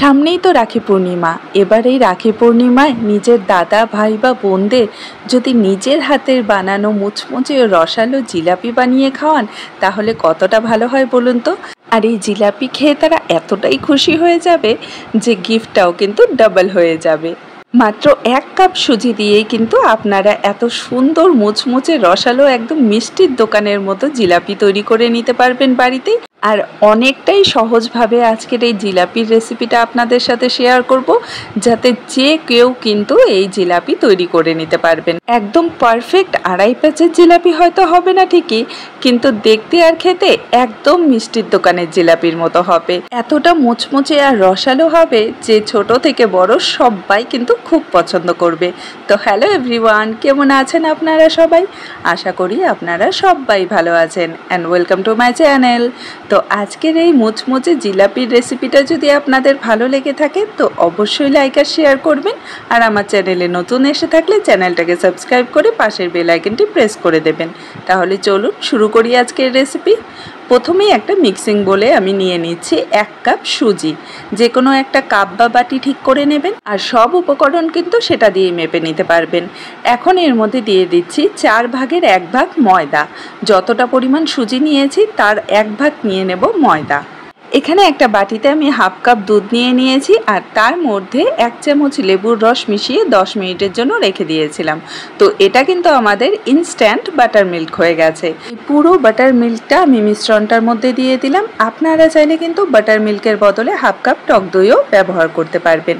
সামনেই তো রাখি পূর্ণিমা। এবার এই রাখি পূর্ণিমায় নিজের দাদা ভাই বা বোনদের যদি নিজের হাতের বানানো মুচমুচে ও রসালো জিলাপি বানিয়ে খাওয়ান তাহলে কতটা ভালো হয় বলুন তো। আর এই জিলাপি খেয়ে তারা এতটাই খুশি হয়ে যাবে যে গিফটটাও কিন্তু ডাবল হয়ে যাবে। মাত্র 1 কাপ সুজি দিয়েই কিন্তু আপনারা এত সুন্দর মুচমুচে রসালো একদম মিষ্টির দোকানের মতো জিলাপি তৈরি করে নিতে পারবেন বাড়িতেই। আর অনেকটাই সহজভাবে আজকের এই জিলাপির রেসিপিটা আপনাদের সাথে শেয়ার করব, যাতে যে কেউ কিন্তু এই জিলাপি তৈরি করে নিতে পারবেন। একদম পারফেক্ট আড়াই প্যাচের জিলাপি হয়তো হবে না ঠিকই, কিন্তু দেখতে আর খেতে একদম মিষ্টির দোকানের জিলাপির মতো হবে। এতটা মুচমুচে আর রসালো হবে যে ছোট থেকে বড় সবাই কিন্তু খুব পছন্দ করবে। তো হ্যালো এভরিওয়ান, কেমন আছেন আপনারা সবাই? আশা করি আপনারা সবাই ভালো আছেন and welcome to my channel. তো আজকের এই মুচমুচে জিলাপির রেসিপিটা যদি আপনাদের ভালো লেগে থাকে তো অবশ্যই লাইক আর শেয়ার করবেন। আর আমার চ্যানেলে নতুন এসে থাকলে চ্যানেলটাকে সাবস্ক্রাইব করে পাশের বেল আইকনটি প্রেস করে দেবেন। তাহলে চলুন শুরু করি আজকের রেসিপি। প্রথমেই একটা মিক্সিং বোলে আমি নিয়ে নিচ্ছি 1 কাপ সুজি। যে কোনো একটা কাপ বা বাটি ঠিক করে নেবেন, আর সব উপকরণ কিন্তু সেটা দিয়ে মেপে নিতে পারবেন। এখন এর মধ্যে দিয়ে দিচ্ছি 4 ভাগের 1 ভাগ ময়দা। যতটা পরিমাণ সুজি নিয়েছি তার 1 ভাগ নিয়ে নেব ময়দা। এখানে একটা বাটিতে আমি হাফ কাপ দুধ নিয়ে নিয়েছি, আর তার মধ্যে 1 চামচ লেবুর রস মিশিয়ে 10 মিনিটের জন্য রেখে দিয়েছিলাম। তো এটা কিন্তু আমাদের ইনস্ট্যান্ট বাটার মিল্ক হয়ে গেছে। এই পুরো বাটার মিল্কটা আমি মিশ্রণটার মধ্যে দিয়ে দিলাম। আপনারা চাইলে কিন্তু বাটার মিল্কের বদলে হাফ কাপ টক দইও ব্যবহার করতে পারবেন।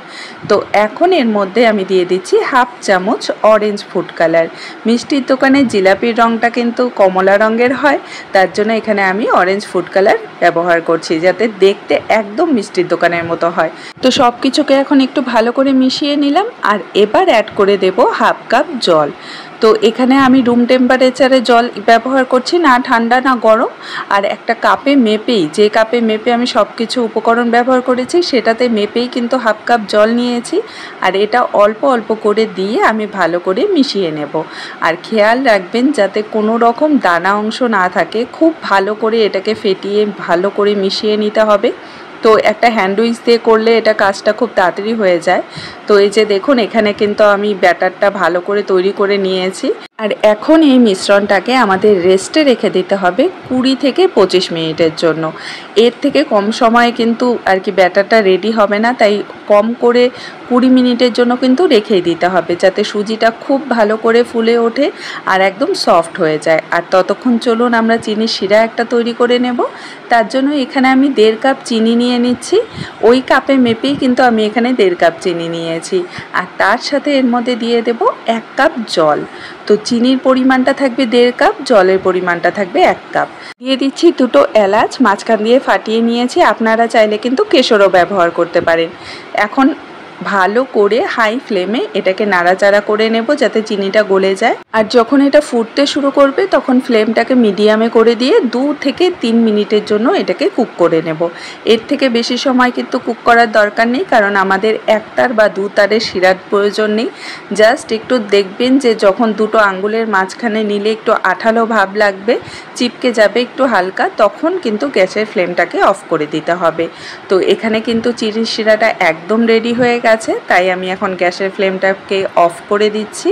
তো এখন এর মধ্যে আমি দিয়ে দিচ্ছি হাফ চামচ অরেঞ্জ ফুড কালার। মিষ্টির দোকানের জিলাপির রঙটা কিন্তু কমলা রঙের হয়, তার জন্য এখানে আমি অরেঞ্জ ফুড কালার ব্যবহার করছি, যাতে দেখতে একদম মিষ্টির দোকানের মতো হয়। তো সব কিছুকে এখন একটু ভালো করে মিশিয়ে নিলাম, আর এবার অ্যাড করে দেব হাফ কাপ জল। তো এখানে আমি রুম টেম্পারেচারে জল ব্যবহার করছি, না ঠান্ডা না গরম। আর একটা কাপে মেপেই, যে কাপে মেপে আমি সব কিছু উপকরণ ব্যবহার করেছি সেটাতে মেপেই কিন্তু হাফ কাপ জল নিয়েছি। আর এটা অল্প অল্প করে দিয়ে আমি ভালো করে মিশিয়ে নেব। আর খেয়াল রাখবেন যাতে কোনো রকম দানা অংশ না থাকে। খুব ভালো করে এটাকে ফেটিয়ে ভালো করে মিশিয়ে নিতে হবে। তো একটা হ্যান্ড উইচ দিয়ে করলে এটা কাজটা খুব তাড়াতাড়ি হয়ে যায়। তো এই যে দেখুন, এখানে কিন্তু আমি ব্যাটারটা ভালো করে তৈরি করে নিয়েছি। আর এখন এই মিশ্রণটাকে আমাদের রেস্টে রেখে দিতে হবে 20 থেকে 25 মিনিটের জন্য। এর থেকে কম সময়ে কিন্তু আর কি ব্যাটারটা রেডি হবে না, তাই কম করে 20 মিনিটের জন্য কিন্তু রেখেই দিতে হবে, যাতে সুজিটা খুব ভালো করে ফুলে ওঠে আর একদম সফট হয়ে যায়। আর ততক্ষণ চলুন আমরা চিনির শিরা একটা তৈরি করে নেব। তার জন্য এখানে আমি 1.5 কাপ চিনি নিয়ে নিচ্ছি। ওই কাপে মেপেই কিন্তু আমি এখানে 1.5 কাপ চিনি নিয়েছি। আর তার সাথে এর মধ্যে দিয়ে দেব 1 কাপ জল। তো চিনির পরিমাণটা থাকবে 1.5 কাপ, জলের পরিমাণটা থাকবে 1 কাপ। দিয়ে দিচ্ছি 2টো এলাচ মাঝখান দিয়ে ফাটিয়ে নিয়েছি। আপনারা চাইলে কিন্তু কেশরও ব্যবহার করতে পারেন। এখন ভালো করে হাই ফ্লেমে এটাকে নাড়াচাড়া করে নেব যাতে চিনিটা গলে যায়। আর যখন এটা ফুটতে শুরু করবে তখন ফ্লেমটাকে মিডিয়ামে করে দিয়ে 2 থেকে 3 মিনিটের জন্য এটাকে কুক করে নেব। এর থেকে বেশি সময় কিন্তু কুক করার দরকার নেই, কারণ আমাদের 1 তার বা 2 তারের শিরার প্রয়োজন নেই। জাস্ট একটু দেখবেন যে যখন দুটো আঙ্গুলের মাঝখানে নিলে একটু আঠালো ভাব লাগবে, চিপকে যাবে একটু হালকা, তখন কিন্তু গ্যাসের ফ্লেমটাকে অফ করে দিতে হবে। তো এখানে কিন্তু চিনির শিরাটা একদম রেডি হয়ে গেছে, তাই আমি এখন গ্যাসের ফ্লেমটাকে অফ করে দিচ্ছি।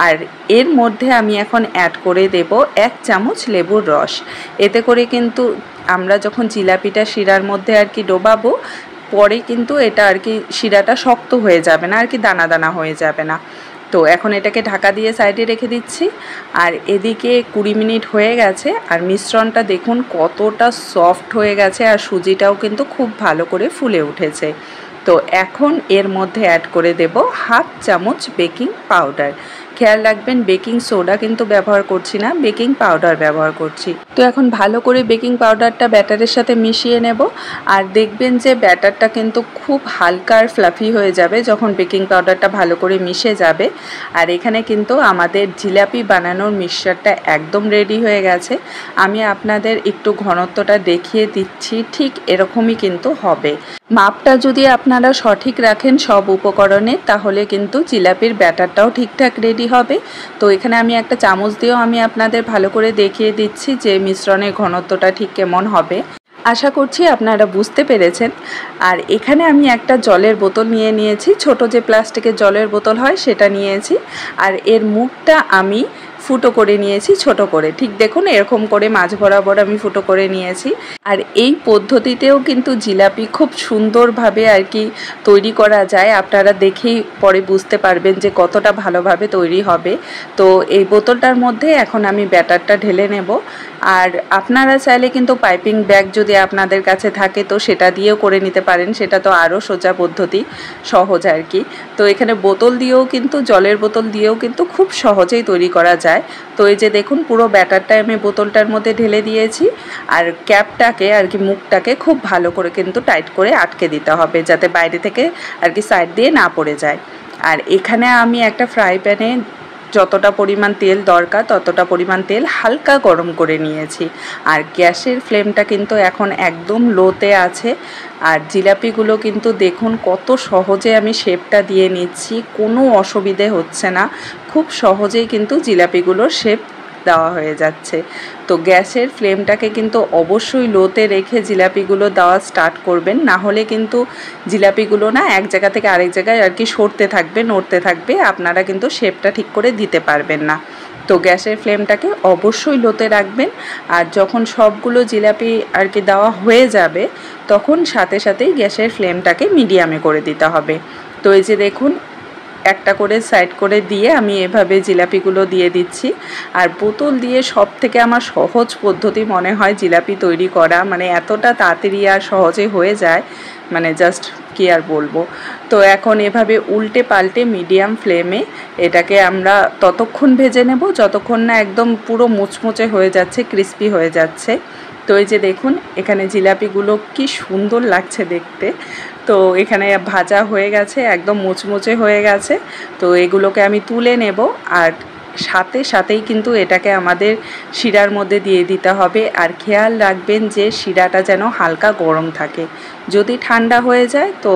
আর এর মধ্যে আমি এখন অ্যাড করে দেব 1 চামচ লেবুর রস। এতে করে কিন্তু আমরা যখন জিলাপিটা শিরার মধ্যে আর কি ডোবাবো, পরে কিন্তু এটা আর কি শিরাটা শক্ত হয়ে যাবে না, আর কি দানা দানা হয়ে যাবে না। তো এখন এটাকে ঢাকা দিয়ে সাইডে রেখে দিচ্ছি। আর এদিকে 20 মিনিট হয়ে গেছে, আর মিশ্রণটা দেখুন কতটা সফট হয়ে গেছে, আর সুজিটাও কিন্তু খুব ভালো করে ফুলে উঠেছে। তো এখন এর মধ্যে অ্যাড করে দেব হাফ চামচ বেকিং পাউডার। খেয়াল রাখবেন বেকিং সোডা কিন্তু ব্যবহার করছি না, বেকিং পাউডার ব্যবহার করছি। তো এখন ভালো করে বেকিং পাউডারটা ব্যাটারের সাথে মিশিয়ে নেব। আর দেখবেন যে ব্যাটারটা কিন্তু খুব হালকা আর ফ্লাফি হয়ে যাবে যখন বেকিং পাউডারটা ভালো করে মিশে যাবে। আর এখানে কিন্তু আমাদের জিলাপি বানানোর মিক্সচারটা একদম রেডি হয়ে গেছে। আমি আপনাদের একটু ঘনত্বটা দেখিয়ে দিচ্ছি, ঠিক এরকমই কিন্তু হবে। মাপটা যদি আপনারা সঠিক রাখেন সব উপকরণে, তাহলে কিন্তু জিলাপির ব্যাটারটাও ঠিকঠাক রেডি হবে। তো এখানে আমি একটা চামচ দিয়েও আমি আপনাদের ভালো করে দেখিয়ে দিচ্ছি যে মিশ্রণের ঘনত্বটা ঠিক কেমন হবে। আশা করছি আপনারা বুঝতে পেরেছেন। আর এখানে আমি একটা জলের বোতল নিয়ে নিয়েছি, ছোট যে প্লাস্টিকের জলের বোতল হয় সেটা নিয়েছি। আর এর মুখটা আমি ফুটো করে নিয়েছি ছোট করে, ঠিক দেখুন এরকম করে মাঝ বরাবর আমি ফুটো করে নিয়েছি। আর এই পদ্ধতিতেও কিন্তু জিলাপি খুব সুন্দরভাবে আর কি তৈরি করা যায়, আপনারা দেখেই পরে বুঝতে পারবেন যে কতটা ভালোভাবে তৈরি হবে। তো এই বোতলটার মধ্যে এখন আমি ব্যাটারটা ঢেলে নেব। আর আপনারা চাইলে কিন্তু পাইপিং ব্যাগ যদি আপনাদের কাছে থাকে তো সেটা দিয়েও করে নিতে পারেন, সেটা তো আরও সোজা পদ্ধতি, সহজ আর কি। তো এখানে বোতল দিয়েও কিন্তু, জলের বোতল দিয়েও কিন্তু খুব সহজেই তৈরি করা যায়। তো এই যে দেখুন পুরো ব্যাটারটা আমি বোতলটার মধ্যে ঢেলে দিয়েছি। আর ক্যাপটাকে আর কি, মুখটাকে খুব ভালো করে কিন্তু টাইট করে আটকে দিতে হবে, যাতে বাইরে থেকে আর কি সাইড দিয়ে না পড়ে যায়। আর এখানে আমি একটা ফ্রাই প্যানে যতটা পরিমাণ তেল দরকার ততটা পরিমাণ তেল হালকা গরম করে নিয়েছি। আর গ্যাসের ফ্লেমটা কিন্তু এখন একদম লোতে আছে। আর জিলাপিগুলো কিন্তু দেখুন কত সহজে আমি শেপটা দিয়ে নিচ্ছি, কোনো অসুবিধে হচ্ছে না, খুব সহজেই কিন্তু জিলাপিগুলোর শেপ দেওয়া হয়ে যাচ্ছে। তো গ্যাসের ফ্লেমটাকে কিন্তু অবশ্যই লোতে রেখে জিলাপিগুলো দেওয়া স্টার্ট করবেন, না হলে কিন্তু জিলাপিগুলো না এক জায়গা থেকে আরেক জায়গায় আর কি সরতে থাকবে, নড়তে থাকবে, আপনারা কিন্তু শেপটা ঠিক করে দিতে পারবেন না। তো গ্যাসের ফ্লেমটাকে অবশ্যই লোতে রাখবেন। আর যখন সবগুলো জিলাপি আর কি দেওয়া হয়ে যাবে তখন সাথে সাথেই গ্যাসের ফ্লেমটাকে মিডিয়ামে করে দিতে হবে। তো এই যে দেখুন একটা করে সাইড করে দিয়ে আমি এভাবে জিলাপিগুলো দিয়ে দিচ্ছি। আর বোতল দিয়ে সব থেকে আমার সহজ পদ্ধতি মনে হয় জিলাপি তৈরি করা, মানে এতটা তাড়াতাড়ি আর সহজে হয়ে যায়, মানে জাস্ট কি আর বলবো। তো এখন এভাবে উল্টে পাল্টে মিডিয়াম ফ্লেমে এটাকে আমরা ততক্ষণ ভেজে নেব যতক্ষণ না একদম পুরো মুচমুচে হয়ে যাচ্ছে, ক্রিস্পি হয়ে যাচ্ছে। তো এই যে দেখুন এখানে জিলাপিগুলো কি সুন্দর লাগছে দেখতে। তো এখানে ভাজা হয়ে গেছে, একদম মুচমুচে হয়ে গেছে। তো এগুলোকে আমি তুলে নেব। আর সাথে সাথেই কিন্তু এটাকে আমাদের শিরার মধ্যে দিয়ে দিতে হবে। আর খেয়াল রাখবেন যে শিরাটা যেন হালকা গরম থাকে, যদি ঠান্ডা হয়ে যায় তো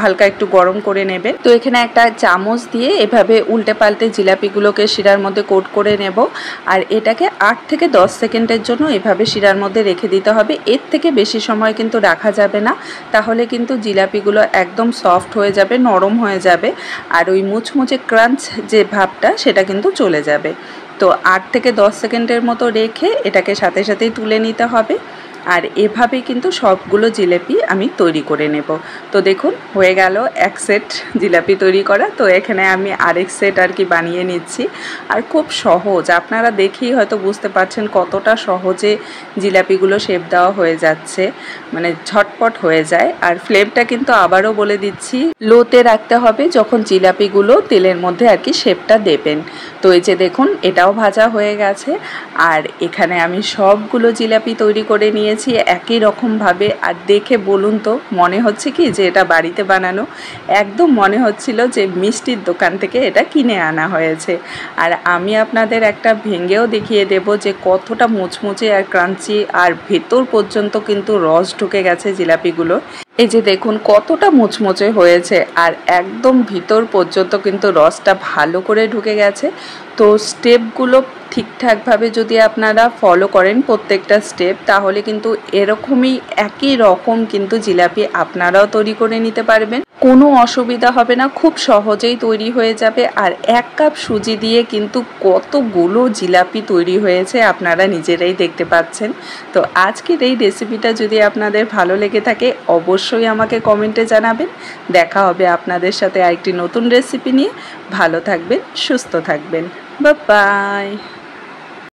হালকা একটু গরম করে নেবেন। তো এখানে একটা চামচ দিয়ে এভাবে উল্টে পাল্টে জিলাপিগুলোকে শিরার মধ্যে কোট করে নেব। আর এটাকে 8 থেকে 10 সেকেন্ডের জন্য এভাবে শিরার মধ্যে রেখে দিতে হবে, এর থেকে বেশি সময় কিন্তু রাখা যাবে না, তাহলে কিন্তু জিলাপিগুলো একদম সফট হয়ে যাবে, নরম হয়ে যাবে, আর ওই মুচমুচে ক্রাঞ্চ যে ভাবটা সেটা কিন্তু চলে যাবে। তো 8 থেকে 10 সেকেন্ডের মতো রেখে এটাকে সাথে সাথেই তুলে নিতে হবে। আর এভাবে কিন্তু সবগুলো জিলাপি আমি তৈরি করে নেব। তো দেখুন হয়ে গেল এক সেট জিলাপি তৈরি করা। তো এখানে আমি আরেক সেট আর কি বানিয়ে নিচ্ছি। আর খুব সহজ, আপনারা দেখেই হয়তো বুঝতে পারছেন কতটা সহজে জিলাপিগুলো শেপ দেওয়া হয়ে যাচ্ছে, মানে ঝটপট হয়ে যায়। আর ফ্লেমটা কিন্তু আবারও বলে দিচ্ছি লোতে রাখতে হবে যখন জিলাপিগুলো তেলের মধ্যে আর কি শেপটা দেবেন। তো এই যে দেখুন এটাও ভাজা হয়ে গেছে। আর এখানে আমি সবগুলো জিলাপি তৈরি করে নিয়েছি একই রকমভাবে। আর দেখে বলুন তো মনে হচ্ছে কি যে এটা বাড়িতে বানানো? একদম মনে হচ্ছিল যে মিষ্টির দোকান থেকে এটা কিনে আনা হয়েছে। আর আমি আপনাদের একটা ভেঙেও দেখিয়ে দেব যে কতটা মুচমুচে আর ক্রাঞ্চি, আর ভেতর পর্যন্ত কিন্তু রস ঢুকে গেছে জিলাপিগুলো। এই যে দেখুন কতটা মুচমুচে হয়েছে, আর একদম ভিতর পর্যন্ত কিন্তু রসটা ভালো করে ঢুকে গেছে। তো স্টেপগুলো ঠিকঠাকভাবে যদি আপনারা ফলো করেন প্রত্যেকটা স্টেপ, তাহলে কিন্তু এরকমই একই রকম কিন্তু জিলাপি আপনারাও তৈরি করে নিতে পারবেন, কোনো অসুবিধা হবে না, খুব সহজেই তৈরি হয়ে যাবে। আর 1 কাপ সুজি দিয়ে কিন্তু কতগুলো জিলাপি তৈরি হয়েছে আপনারা নিজেরাই দেখতে পাচ্ছেন। তো আজকের এই রেসিপিটা যদি আপনাদের ভালো লেগে থাকে অবশ্যই আমাকে কমেন্টে জানাবেন। দেখা হবে আপনাদের সাথে আরেকটি নতুন রেসিপি নিয়ে। ভালো থাকবেন, সুস্থ থাকবেন, বাই বাই।